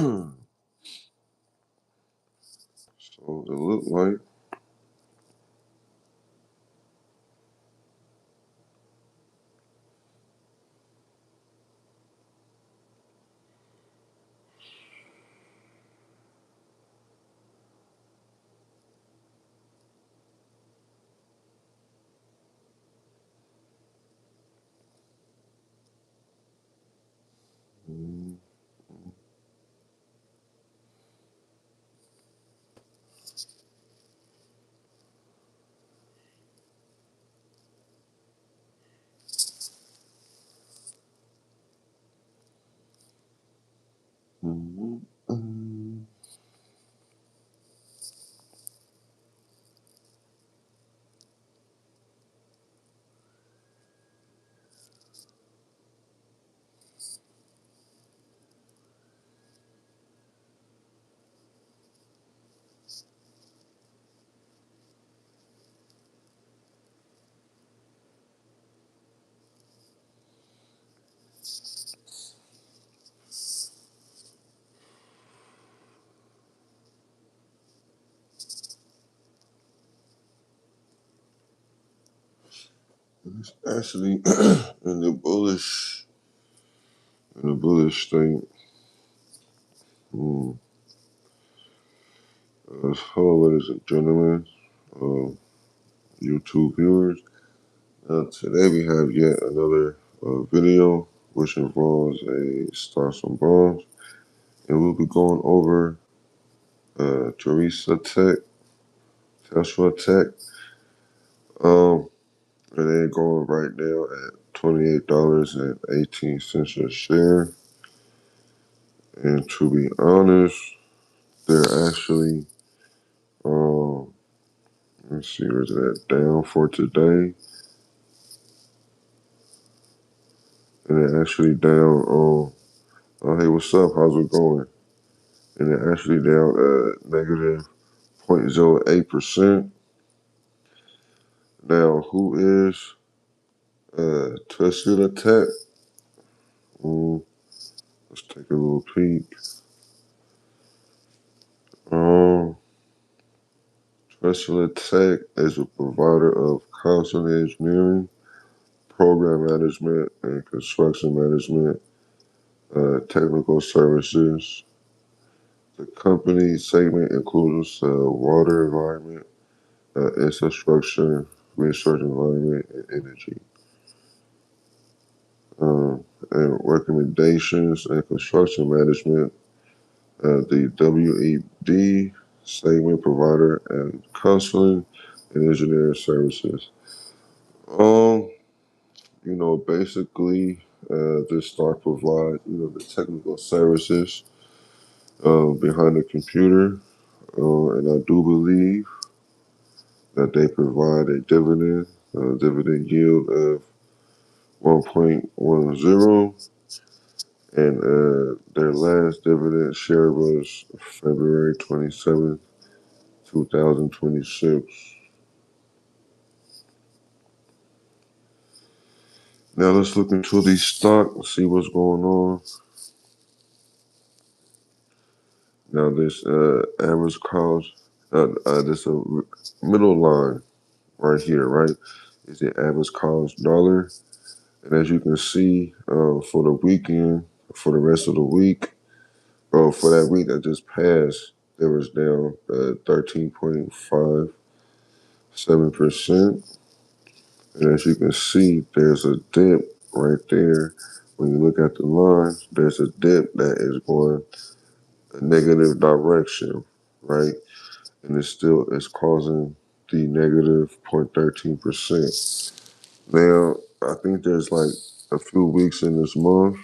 So it looked like mm, mm, mm, it's actually in the bullish state. Mm. Hello, ladies and gentlemen, uh, YouTube viewers. Today we have yet another video which involves a stocks and bonds, and we'll be going over Tetra Tech. Um, and they're going right now at $28.18 a share. And to be honest, they're actually let's see, where's it at? Down for today, and they're actually down. Oh hey, what's up? How's it going? And they're actually down negative 0.08%. Now, who is Tetra Tech? Mm, let's take a little peek. Um, Tetra Tech is a provider of content engineering, program management, and construction management, technical services. The company segment includes water, environment, infrastructure, research, environment, and energy. And recommendations and construction management. The WED segment provider and counseling and engineering services. Um, basically, this stock provides, the technical services behind the computer, and I do believe that they provide a dividend yield of 1.10, and their last dividend share was February 27th, 2026. Now let's look into the stock and see what's going on. Now this average cost, this middle line right here, right, is the average cost dollar. And as you can see, for the weekend, for the rest of the week, for that week that just passed, it was down 13.57%. And as you can see, there's a dip right there. When you look at the line, there's a dip that is going a negative direction, right? And it's causing the negative 0.13%. Now, I think there's like a few weeks in this month.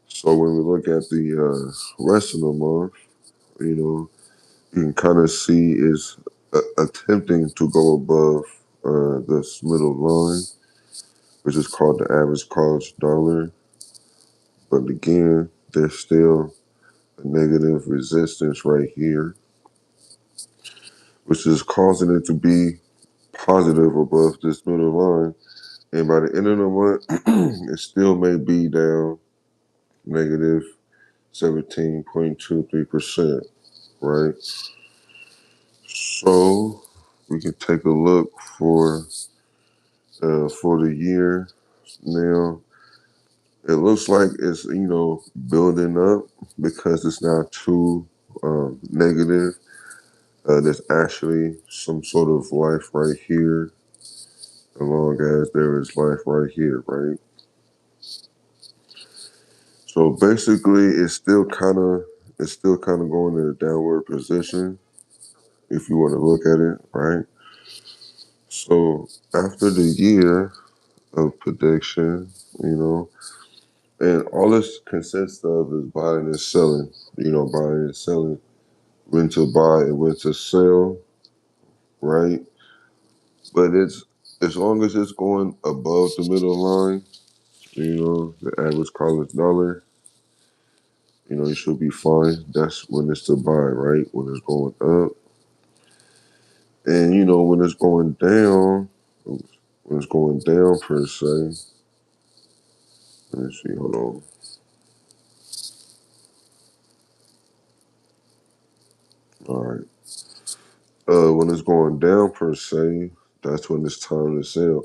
So when we look at the rest of the month, you can kind of see is attempting to go above this middle line, which is called the average cost dollar. But again, there's still a negative resistance right here, which is causing it to be positive above this middle line. And by the end of the month, it still may be down negative 17.23%, right? So we can take a look for the year now. It looks like it's building up because it's not too negative. There's actually some sort of life right here, as long as there is life right here, right? So basically, it's still kind of going in a downward position if you want to look at it, right? So after the year of prediction, you know, and all this consists of is buying and selling, buying and selling, when to buy and when to sell, right? But it's as long as it's going above the middle line, the average college dollar, you should be fine. That's when it's to buy, right? When it's going up. And when it's going down, per se. Let me see, hold on. All right. When it's going down per se, that's when it's time to sell.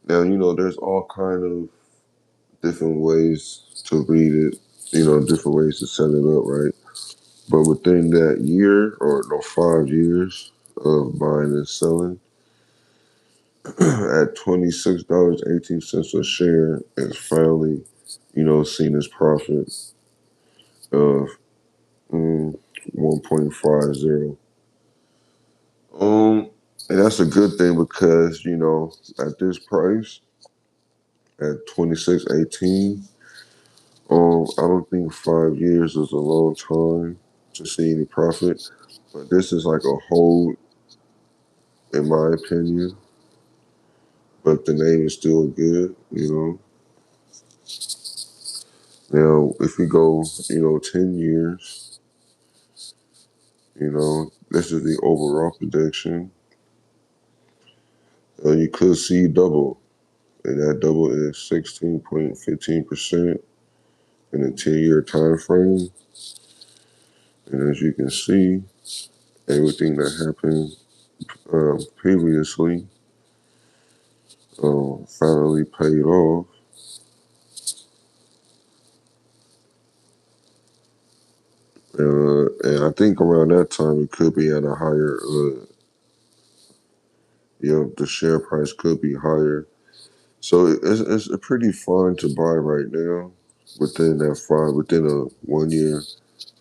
Now, there's all kind of different ways to read it, different ways to set it up, right? But within that year or no 5 years of buying and selling, at $26.18 a share, it's finally, seen its profit of 1.50. Um, and that's a good thing because, at this price, at 26.18, I don't think 5 years is a long time to see any profit. But this is like a hold, in my opinion. But the name is still good. Now, if we go, 10 years, this is the overall prediction. You could see double, and that double is 16.15% in a 10-year time frame. And as you can see, everything that happened previously finally paid off. And I think around that time it could be at a higher, the share price could be higher. So it's pretty fun to buy right now within a 1 year,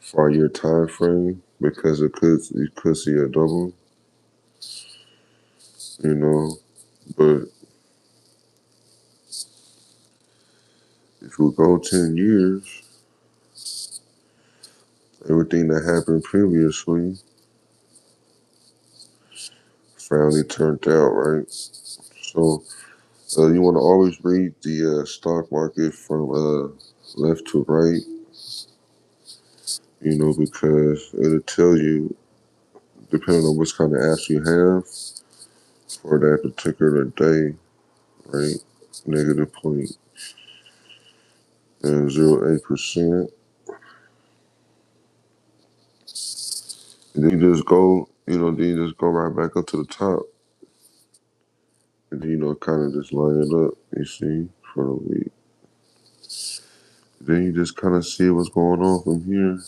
5 year time frame because you could see a double, you know. But if we go 10 years, everything that happened previously finally turned out, right? So you want to always read the stock market from left to right, because it'll tell you, depending on which kind of apps you have for that particular day, right? Negative 0.08%. And then you just go right back up to the top. And then, kind of just line it up, you see, for the week. Then you just kind of see what's going on from here.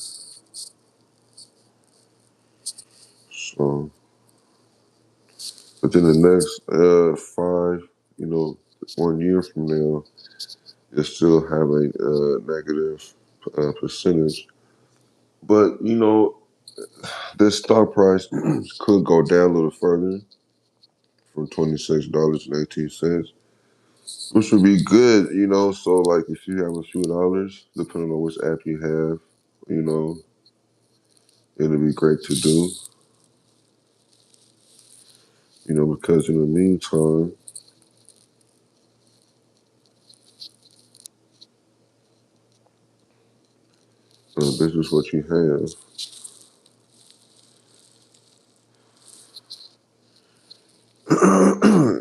So, but then the next 1 year from now, you still have a negative percentage. But, this stock price could go down a little further from $26.18, which would be good. So, like, if you have a few dollars, depending on which app you have, you know, it'll be great to do, because in the meantime, this is what you have.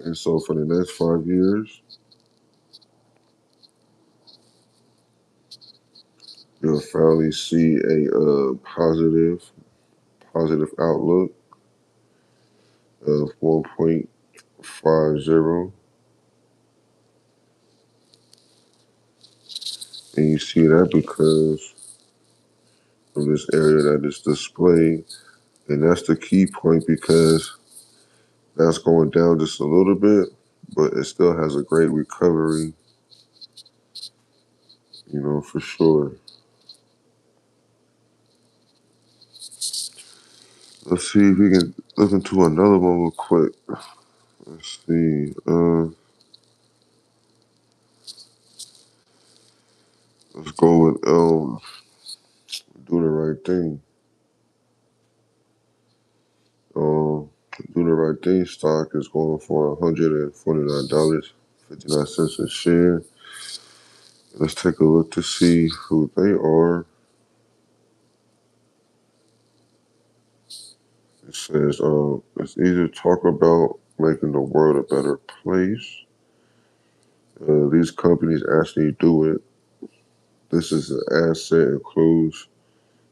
And so for the next 5 years, you'll finally see a positive outlook of 1.50, and you see that because of this area that is displayed, and that's the key point because that's going down just a little bit, but it still has a great recovery, for sure. Let's see if we can look into another one real quick. Let's see. Let's go with do the right thing. Um, do the right thing. Stock is going for $149.59 a share. Let's take a look to see who they are. It says, it's easy to talk about making the world a better place. These companies actually do it. This is an asset includes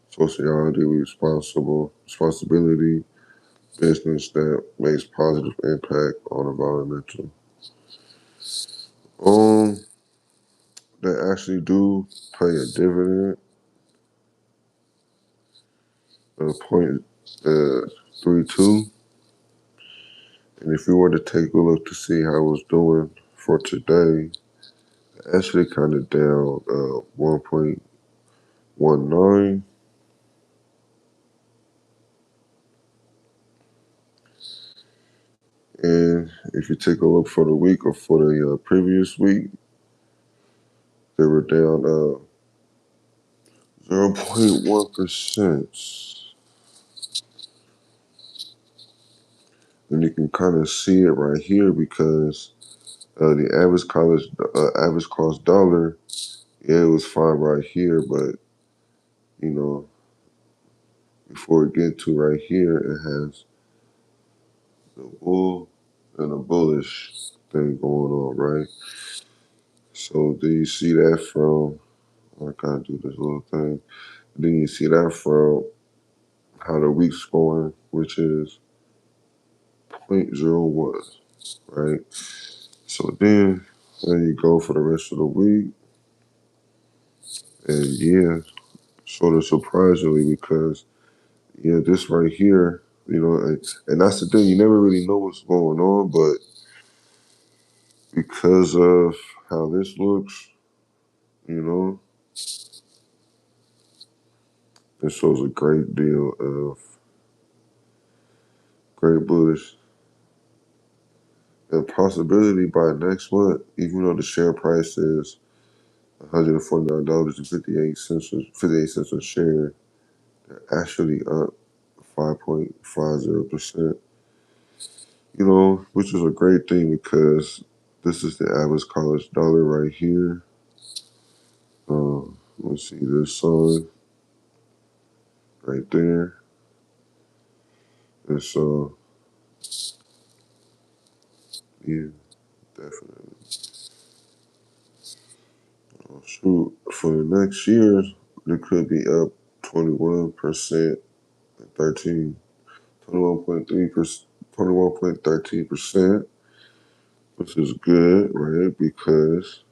sociality responsibility, business that makes positive impact on environmental. Um, they actually do pay a dividend, point 32. And if you were to take a look to see how it was doing for today, actually kind of down 1.19. And if you take a look for the week or for the previous week, they were down 0.1%. And you can kind of see it right here because the average cost dollar, yeah, it was fine right here, but you know, before we get to right here, it has the bull and a bullish thing going on, right? So do you see that from? I gotta do this little thing. Then you see that from how the week's going, which is zero point zero 0.01, right? So then you go for the rest of the week, and yeah, sort of surprisingly because yeah, this right here, and that's the thing, you never really know what's going on, but because of how this looks, you know, it shows a great deal of great bullish and possibility by next month, even though the share price is $149.58 58 cents a share, they're actually up 5.50%. Which is a great thing because this is the average college dollar right here. Let's see this sign right there. And so, yeah, definitely. Oh, shoot, for the next year, it could be up 21% and 21.3%, 21.13%, which is good, right? Because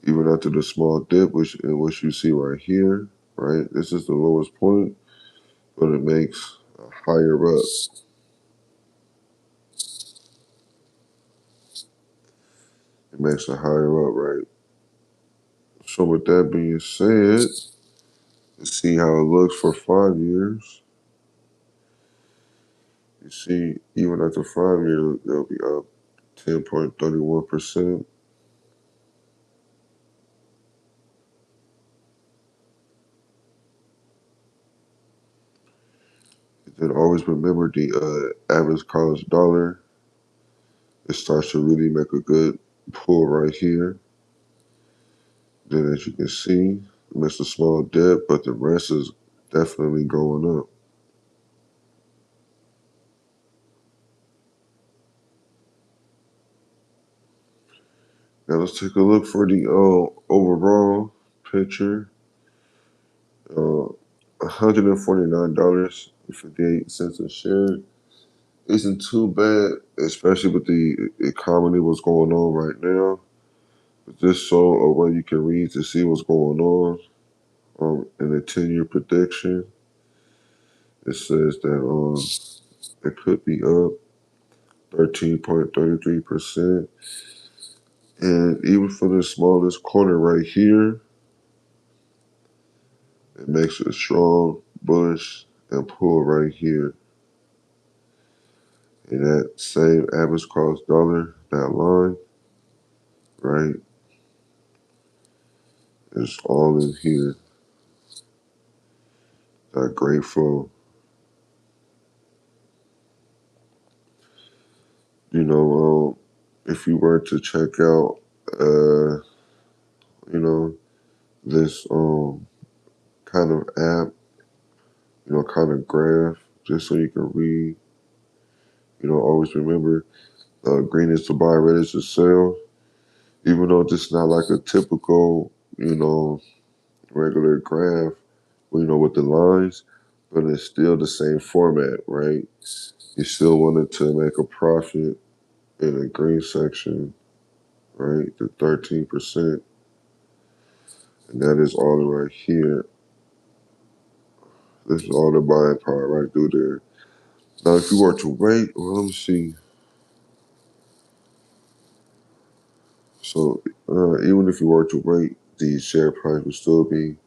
even after the small dip, which you see right here, right? This is the lowest point, but it makes a higher up. It makes a higher up, right? So with that being said, let's see how it looks for 5 years. You see, even after 5 years, they'll be up 10.31%. Then always remember the average college dollar. It starts to really make a good pull right here. Then, as you can see, it makes a small dip, but the rest is definitely going up. Now let's take a look for the overall. picture. $149.58 a share isn't too bad, especially with the economy what's going on right now. But just so a way you can read to see what's going on. In a 10-year prediction, it says that it could be up 13.33%. And even for the smallest corner right here, it makes a strong bullish and pull right here. And that same average cost dollar, that line, right, is all in here. That great flow. You know, if you were to check out, you know, this kind of app, kind of graph, just so you can read. Always remember, green is to buy, red is to sell. Even though this is not like a typical, regular graph, with the lines, but it's still the same format, right? You still wanted to make a profit in a green section, right? The 13%, and that is all right here. This is all the buying power right through there. Now, if you were to wait, well, let me see. So, even if you were to wait, the share price would still be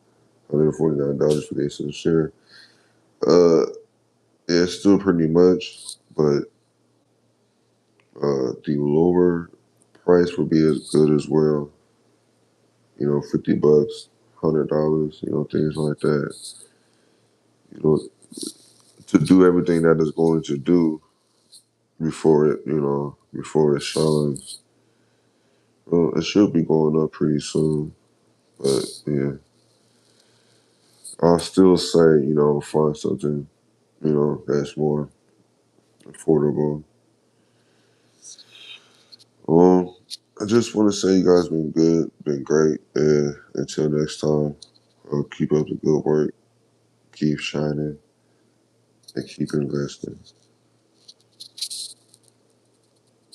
$149.58 a share. Uh, yeah, it's still pretty much, but the lower price would be as good as well. $50, $100, things like that. You know, to do everything that it's going to do before it shines. Well, it should be going up pretty soon, but yeah, I'll still say, find something, that's more affordable. Um, I just want to say you guys been good, been great, and until next time, keep up the good work, keep shining, and keep investing.